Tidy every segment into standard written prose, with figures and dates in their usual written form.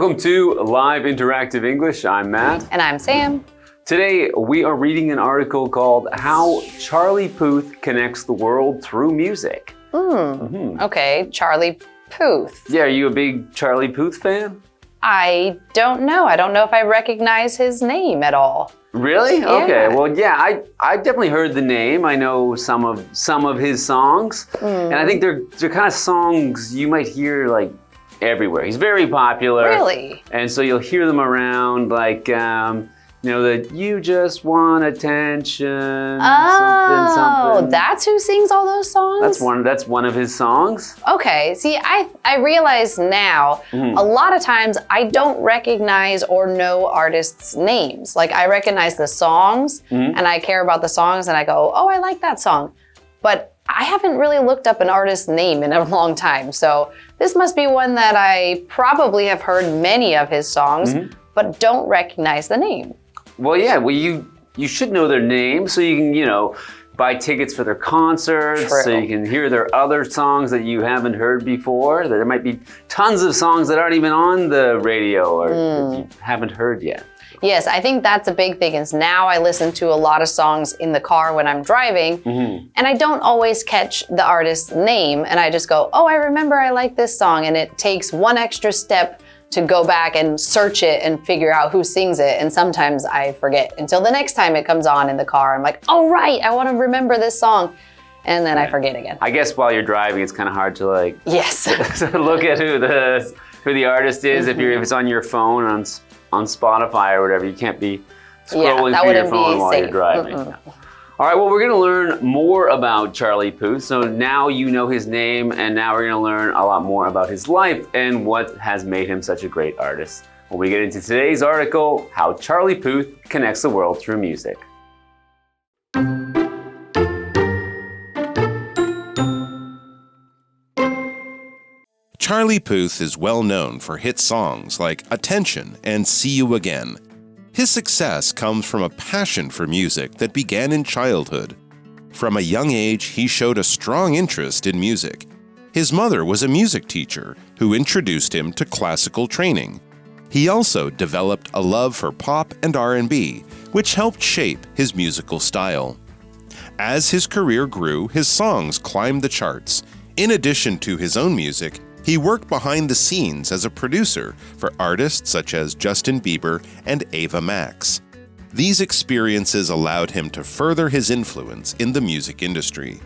Welcome to Live Interactive English. I'm Matt. And I'm Sam. Today we are reading an article called How Charlie Puth Connects the World Through Music. Okay, Charlie Puth. Yeah, are you a big Charlie Puth fan? I don't know. I don't know if I recognize his name at all. Really? Yeah. Okay. Well, yeah, I definitely heard the name. I know some of his songs, and I think they're kind of songs you might hear like everywhere. He's very popular. Really? And so you'll hear them around like that you just want attention. Something. That's who sings all those songs? That's one of his songs. Okay. See, I realize now a lot of times I don't recognize or know artists' names. Like I recognize the songs and I care about the songs and I go, oh, I like that song. But I haven't really looked up an artist's name in a long time. So this must be one that I probably have heard many of his songs, but don't recognize the name. Well, yeah, you should know their name so you can, buy tickets for their concerts, True. so you can hear their other songs that you haven't heard before. There might be tons of songs that aren't even on the radio or that you haven't heard yet. Yes, I think that's a big thing is now I listen to a lot of songs in the car when I'm driving and I don't always catch the artist's name and I just go, oh, I remember I like this song, and it takes one extra step to go back and search it and figure out who sings it, and sometimes I forget until the next time it comes on in the car. I'm like, oh right, I want to remember this song, and then I forget again. I guess while you're driving, it's kind of hard to Yes. look at who the artist is if it's on your phone on Spotify or whatever. You can't be scrolling through your phone while you're driving. All right, well, we're going to learn more about Charlie Puth. So now you know his name, and now we're going to learn a lot more about his life and what has made him such a great artist. When we get into today's article, How Charlie Puth Connects the World Through Music. Charlie Puth is well known for hit songs like Attention and See You Again. His success comes from a passion for music that began in childhood. From a young age, he showed a strong interest in music. His mother was a music teacher who introduced him to classical training. He also developed a love for pop and R&B, which helped shape his musical style. As his career grew, his songs climbed the charts. In addition to his own music, he worked behind the scenes as a producer for artists such as Justin Bieber and Ava Max. These experiences allowed him to further his influence in the music industry.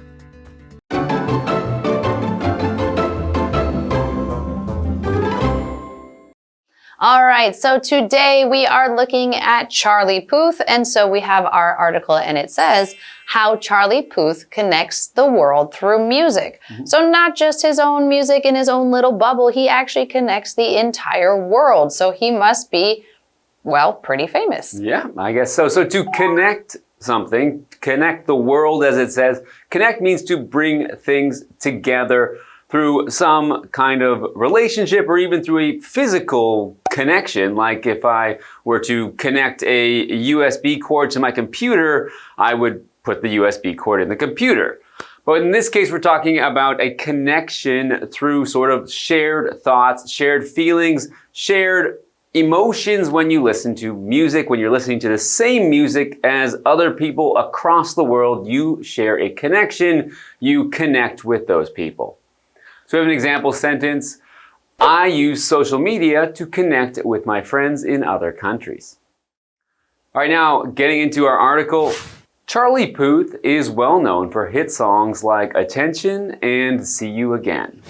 All right, so today we are looking at Charlie Puth, and so we have our article and it says, How Charlie Puth Connects the World Through Music. So not just his own music in his own little bubble, he actually connects the entire world. So he must be, well, pretty famous. Yeah, I guess so. So to connect something, connect the world as it says, connect means to bring things together through some kind of relationship or even through a physical connection. Like if I were to connect a USB cord to my computer, I would put the USB cord in the computer. But in this case, we're talking about a connection through sort of shared thoughts, shared feelings, shared emotions when you listen to music. When you're listening to the same music as other people across the world, you share a connection, you connect with those people. So we have an example sentence. I use social media to connect with my friends in other countries. All right, now getting into our article, Charlie Puth is well known for hit songs like Attention and See You Again.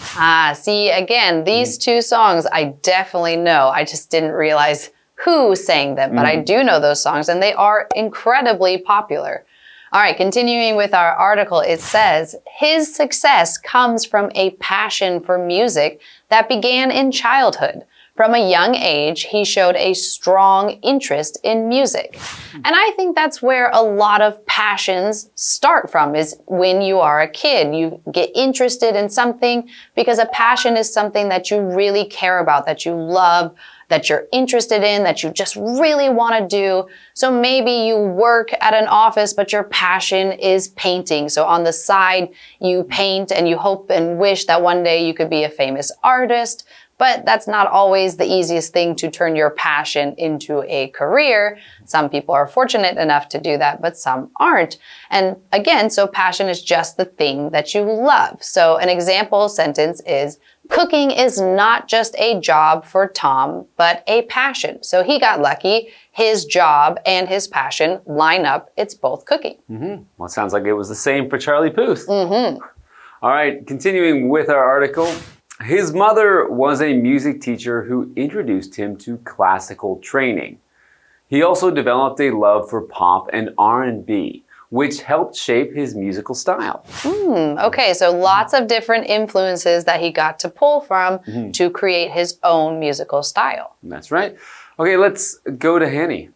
See You Again. These two songs I definitely know. I just didn't realize who sang them, but I do know those songs and they are incredibly popular. All right, continuing with our article, it says, his success comes from a passion for music that began in childhood. From a young age, he showed a strong interest in music. And I think that's where a lot of passions start from, is when you are a kid. You get interested in something because a passion is something that you really care about, that you love, that you're interested in, that you just really want to do. So maybe you work at an office, but your passion is painting. So on the side, you paint and you hope and wish that one day you could be a famous artist. But that's not always the easiest thing to turn your passion into a career. Some people are fortunate enough to do that, but some aren't. And again, so passion is just the thing that you love. So an example sentence is, cooking is not just a job for Tom, but a passion. So he got lucky. His job and his passion line up. It's both cooking. Well, it sounds like it was the same for Charlie Puth. All right, continuing with our article. His mother was a music teacher who introduced him to classical training. He also developed a love for pop and R&B, which helped shape his musical style. Okay, so lots of different influences that he got to pull from to create his own musical style. That's right. Okay, let's go to Hanny.Hello，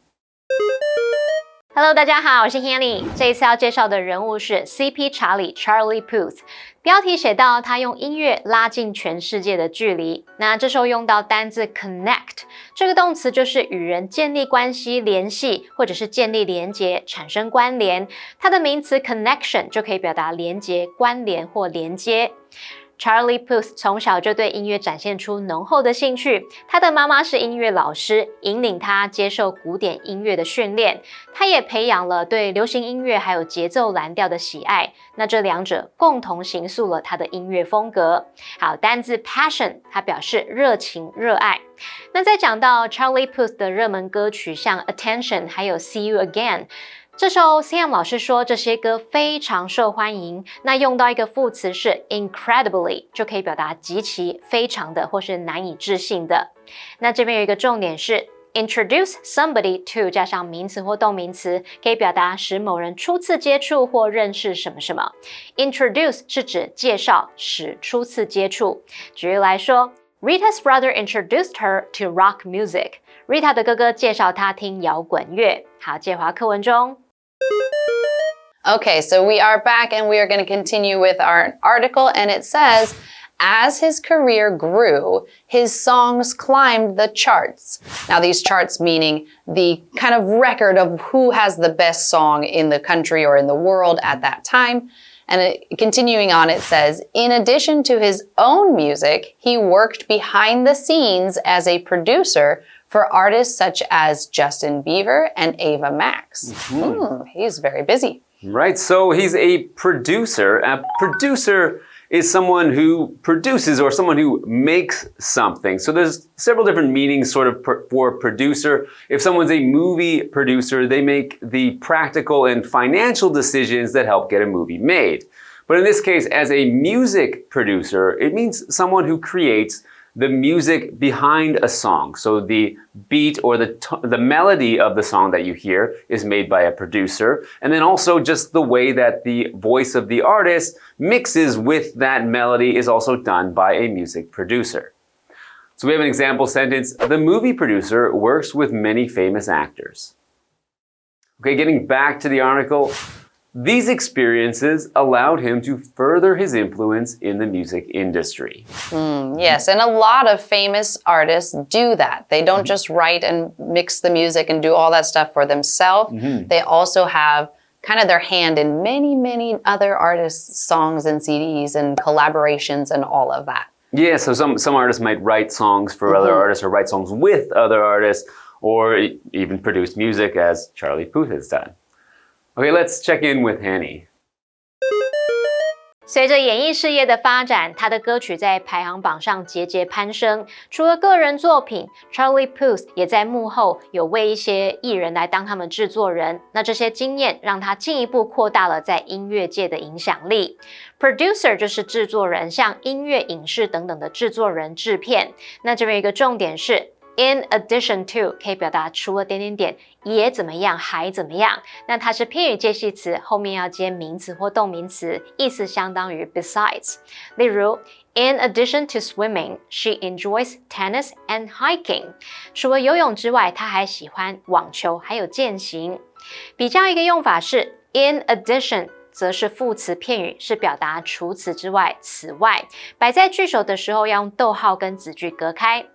大家好，我是 Hanny。这一次要介绍的人物是 CP 查理 Charlie Puth。标题写到他用音乐拉近全世界的距离。那这时候用到单字 connect， 这个动词就是与人建立关系、联系，或者是建立连结、产生关联。它的名词 connection 就可以表达连结、关联或连接。Charlie Puth 从小就对音乐展现出浓厚的兴趣，他的妈妈是音乐老师，引领他接受古典音乐的训练。他也培养了对流行音乐还有节奏蓝调的喜爱，那这两者共同形塑了他的音乐风格。好，单字 passion 它表示热情、热爱。那在讲到 Charlie Puth 的热门歌曲，像 Attention 还有 See You Again，这时候 Sam 老师说这些歌非常受欢迎，那用到一个副词是 incredibly， 就可以表达极其、非常的或是难以置信的。那这边有一个重点是 introduce somebody to 加上名词或动名词，可以表达使某人初次接触或认识什么什么。Introduce 是指介绍，使初次接触。举例来说 Rita's brother introduced her to rock music。Rita 的哥哥介绍她听摇滚乐。好，介华课文中。Okay, so we are back and we are going to continue with our article, and it says, as his career grew, his songs climbed the charts. Now, these charts meaning the kind of record of who has the best song in the country or in the world at that time. And continuing on, it says, in addition to his own music, he worked behind the scenes as a producer for artists such as Justin Bieber and Ava Max. He's very busy. Right, so he's a producer. A producer is someone who produces or someone who makes something. So there's several different meanings sort of for producer. If someone's a movie producer, they make the practical and financial decisions that help get a movie made. But in this case, as a music producer, it means someone who creates the music behind a song. So the beat or the melody of the song that you hear is made by a producer. And then also just the way that the voice of the artist mixes with that melody is also done by a music producer. So we have an example sentence. The movie producer works with many famous actors. Okay, getting back to the article. These experiences allowed him to further his influence in the music industry. Yes, and a lot of famous artists do that. They don't just write and mix the music and do all that stuff for themselves. They also have kind of their hand in many, many other artists' songs and CDs and collaborations and all of that. Yeah, so some artists might write songs for other artists or write songs with other artists or even produce music as Charlie Puth has done. Okay, let's check in with Hanny. 随着演艺事业的发展，他的歌曲在排行榜上节节攀升。除了个人作品 ，Charlie Puth 也在幕后有为一些艺人来当他们制作人。那这些经验让他进一步扩大了在音乐界的影响力。Producer 就是制作人，像音乐、影视等等的制作人、制片。那这边有一个重点是。In addition to 可以表达除了点点点也怎么样还怎么样，那它是偏语介系词，后面要接名词或动名词，意思相当于 besides。例如 In addition to swimming, she enjoys tennis and hiking. 除了游泳之外，她还喜欢网球还有健行。比较一个用法是 in addition则是副词片语，是表达除此之外、此外，摆在句首的时候要用逗号跟子句隔开。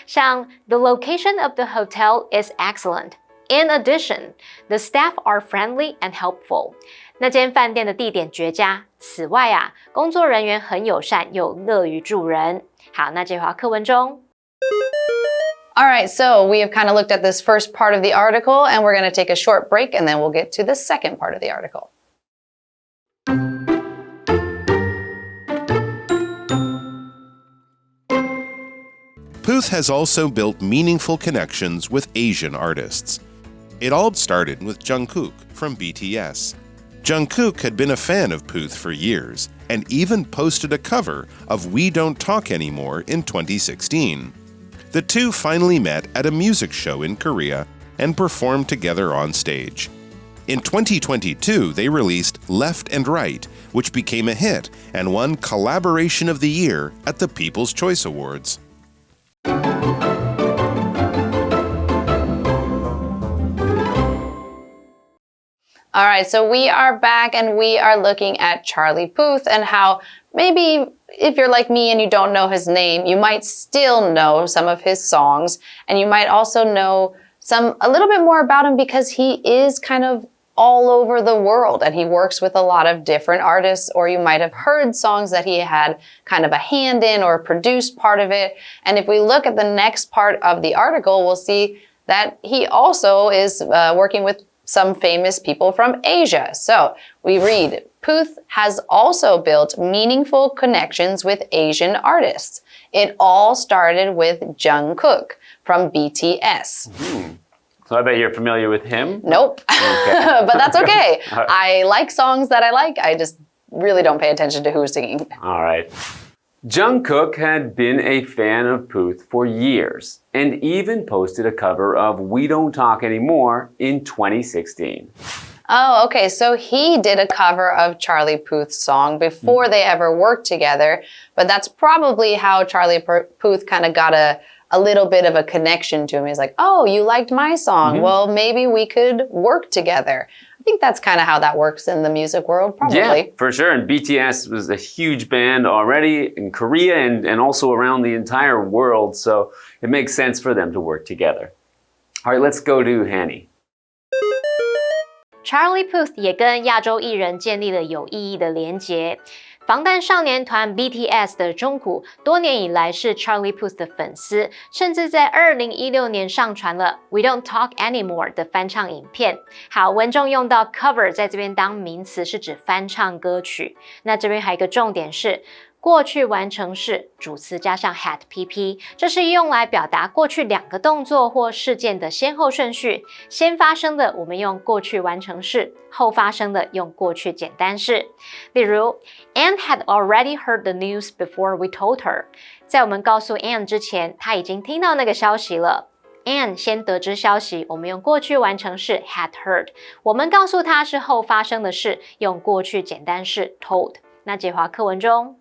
像 The location of the hotel is excellent. In addition, the staff are friendly and helpful. 那间饭店的地点绝佳。此外啊，工作人员很友善又乐于助人。好，那这回课文中。All right, so we have kind of looked at this first part of the article, and we're going to take a short break, and then we'll get to the second part of the article. Puth has also built meaningful connections with Asian artists. It all started with Jungkook from BTS. Jungkook had been a fan of Puth for years and even posted a cover of We Don't Talk Anymore in 2016. The two finally met at a music show in Korea and performed together on stage. In 2022, they released Left and Right, which became a hit and won Collaboration of the Year at the People's Choice Awards. All right, so we are back and we are looking at Charlie Puth and how maybe if you're like me and you don't know his name, you might still know some of his songs, and you might also know a little bit more about him because he is kind of all over the world and he works with a lot of different artists, or you might have heard songs that he had kind of a hand in or produced part of it. And if we look at the next part of the article, we'll see that he also is working with some famous people from Asia. So we read, Puth has also built meaningful connections with Asian artists. It all started with Jungkook from BTS. So I bet you're familiar with him? Nope. Okay. But that's okay. I like songs that I like. I just really don't pay attention to who's singing. All right. Jungkook had been a fan of Puth for years and even posted a cover of We Don't Talk Anymore in 2016. Oh, okay. So he did a cover of Charlie Puth's song before they ever worked together. But that's probably how Charlie Puth kind of got a little bit of a connection to him. He's like, oh, you liked my song. Well, maybe we could work together. I think that's kind of how that works in the music world, probably. Yeah, for sure. And BTS was a huge band already in Korea and also around the entire world. So it makes sense for them to work together. All right, let's go to Hanny. Charlie Puth 也跟亚洲艺人建立了有意义的连结。防弹少年团 BTS 的中谷多年以来是 Charlie Puth 的粉丝，甚至在2016年上传了 We Don't Talk Anymore 的翻唱影片。好，文中用到 cover 在这边当名词是指翻唱歌曲。那这边还有一个重点是过去完成式主词加上 had PP， 这是用来表达过去两个动作或事件的先后顺序。先发生的我们用过去完成式，后发生的用过去简单式。例如 Anne had already heard the news before we told her。在我们告诉 Anne 之前，她已经听到那个消息了。Anne 先得知消息，我们用过去完成式 had heard。我们告诉她是后发生的事，用过去简单式 told。那这话课文中。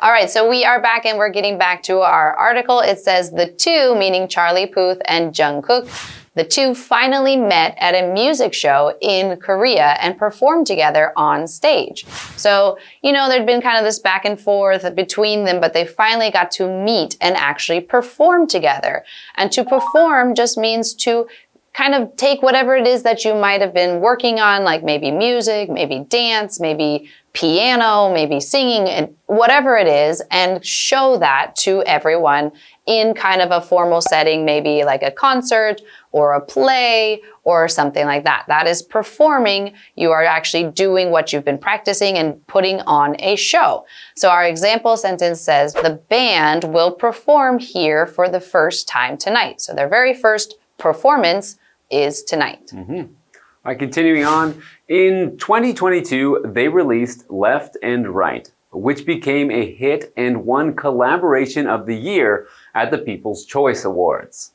All right, so we are back and we're getting back to our article. It says the two, meaning Charlie Puth and Jungkook, the two finally met at a music show in Korea and performed together on stage. So, you know, there'd been kind of this back and forth between them, but they finally got to meet and actually perform together. And to perform just means to kind of take whatever it is that you might have been working on, like maybe music, maybe dance, maybe piano, maybe singing, and whatever it is, and show that to everyone in kind of a formal setting, maybe like a concert or a play or something like that. That is performing. You are actually doing what you've been practicing and putting on a show. So our example sentence says, the band will perform here for the first time tonight. So their very first performance is tonight. All right, continuing on. In 2022, they released Left and Right, which became a hit and won Collaboration of the Year at the People's Choice Awards.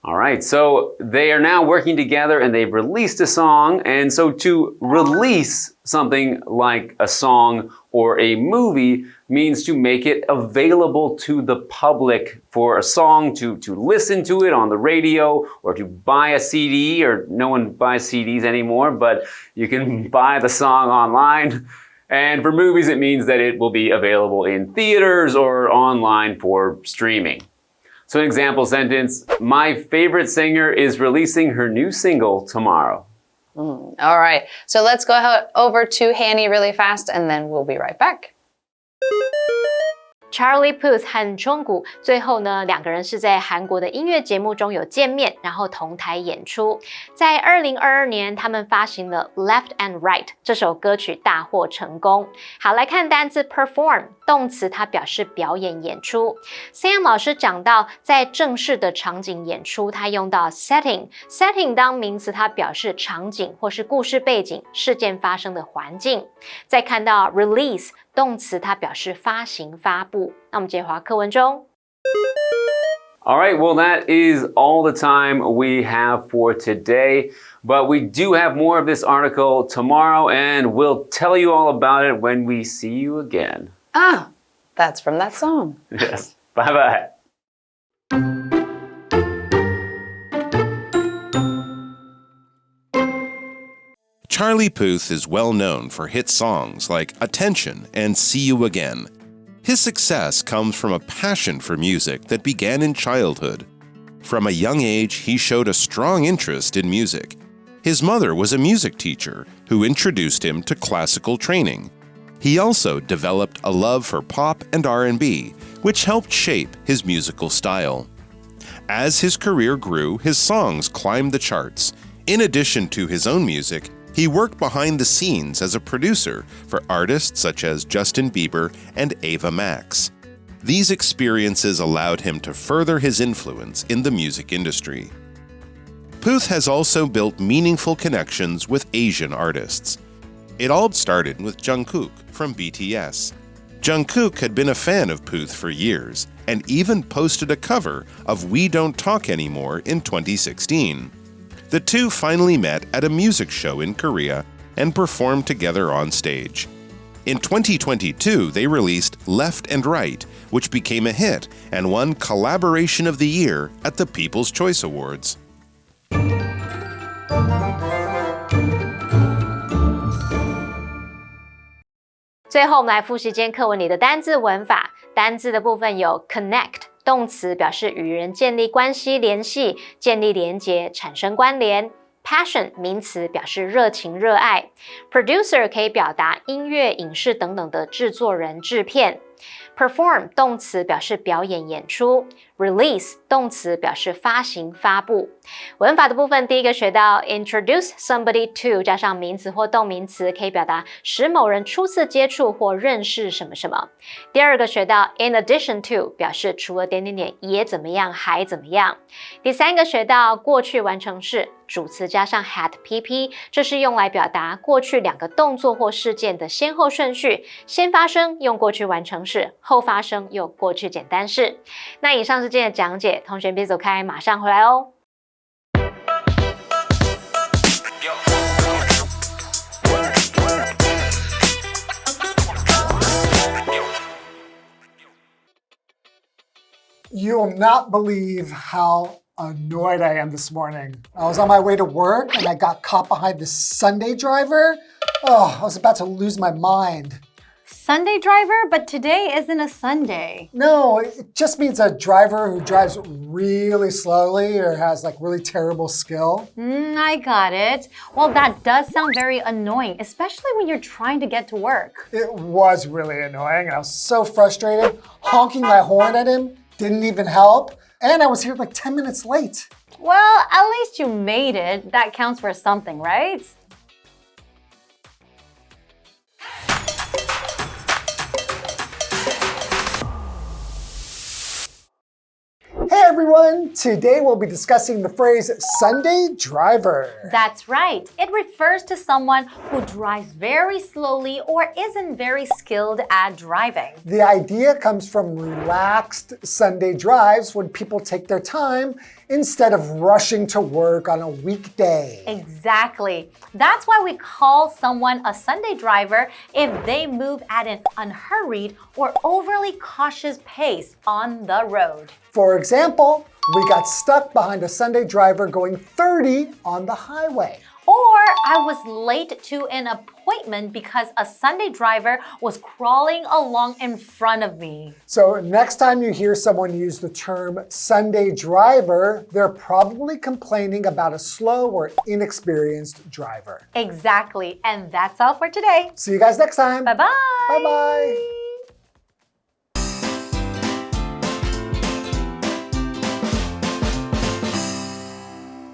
All right, so they are now working together and they've released a song. And so to release something like a song or a movie means to make it available to the public for a song to listen to it on the radio or to buy a CD, or no one buys CDs anymore, but you can buy the song online. And for movies, it means that it will be available in theaters or online for streaming. So an example sentence, my favorite singer is releasing her new single tomorrow. All right, so let's go over to Hanny really fast and then we'll be right back. Charlie Puth 和中谷最后呢，两个人是在韩国的音乐节目中有见面，然后同台演出。在2022年，他们发行了《Left and Right》这首歌曲大获成功。好，来看单字 perform， 动词它表示表演演出。Sam 老师讲到，在正式的场景演出，它用到 setting 当名词，它表示场景或是故事背景、事件发生的环境。再看到 release。动词它表示发行发布。那我们接滑课文中。All right, well, that is all the time we have for today. But we do have more of this article tomorrow, and we'll tell you all about it when we see you again. Ah, that's from that song. Yes. Bye-bye. Charlie Puth is well known for hit songs like Attention and See You Again. His success comes from a passion for music that began in childhood. From a young age, he showed a strong interest in music. His mother was a music teacher who introduced him to classical training. He also developed a love for pop and R&B, which helped shape his musical style. As his career grew, his songs climbed the charts. In addition to his own music, he worked behind the scenes as a producer for artists such as Justin Bieber and Ava Max. These experiences allowed him to further his influence in the music industry. Puth has also built meaningful connections with Asian artists. It all started with Jungkook from BTS. Jungkook had been a fan of Puth for years and even posted a cover of We Don't Talk Anymore in 2016. The two finally met at a music show in Korea and performed together on stage. In 2022, they released Left and Right, which became a hit and won Collaboration of the Year at the People's Choice Awards. 最后，我们来复习今天课文里的单字文法。单字的部分有 connect。动词表示与人建立关系、联系、建立连结、产生关联。Passion 名词表示热情、热爱。Producer 可以表达音乐、影视等等的制作人、制片。Perform 动词表示表演、演出。Release 动词表示发行、发布。文法的部分，第一个学到 introduce somebody to 加上名词或动名词，可以表达使某人初次接触或认识什么什么。第二个学到 in addition to 表示除了点点点也怎么样，还怎么样。第三个学到过去完成式，主词加上 had pp， 这是用来表达过去两个动作或事件的先后顺序，先发生用过去完成式，后发生用过去简单式。那以上是今天的讲解，同学别走开，马上回来哦。You'll not believe how annoyed I am this morning. I was on my way to work and I got caught behind this Sunday driver. Oh, I was about to lose my mind. Sunday driver? But today isn't a Sunday. No, it just means a driver who drives really slowly or has like really terrible skill. I got it. Well, that does sound very annoying, especially when you're trying to get to work. It was really annoying and I was so frustrated. Honking my horn at him didn't even help. And I was here like 10 minutes late. Well, at least you made it. That counts for something, right? Hey everyone! Today we'll be discussing the phrase Sunday driver. That's right. It refers to someone who drives very slowly or isn't very skilled at driving. The idea comes from relaxed Sunday drives when people take their time instead of rushing to work on a weekday. Exactly. That's why we call someone a Sunday driver if they move at an unhurried or overly cautious pace on the road. For example, we got stuck behind a Sunday driver going 30 on the highway. Or I was late to an appointment because a Sunday driver was crawling along in front of me. So next time you hear someone use the term Sunday driver, they're probably complaining about a slow or inexperienced driver. Exactly. And that's all for today. See you guys next time. Bye-bye. Bye-bye.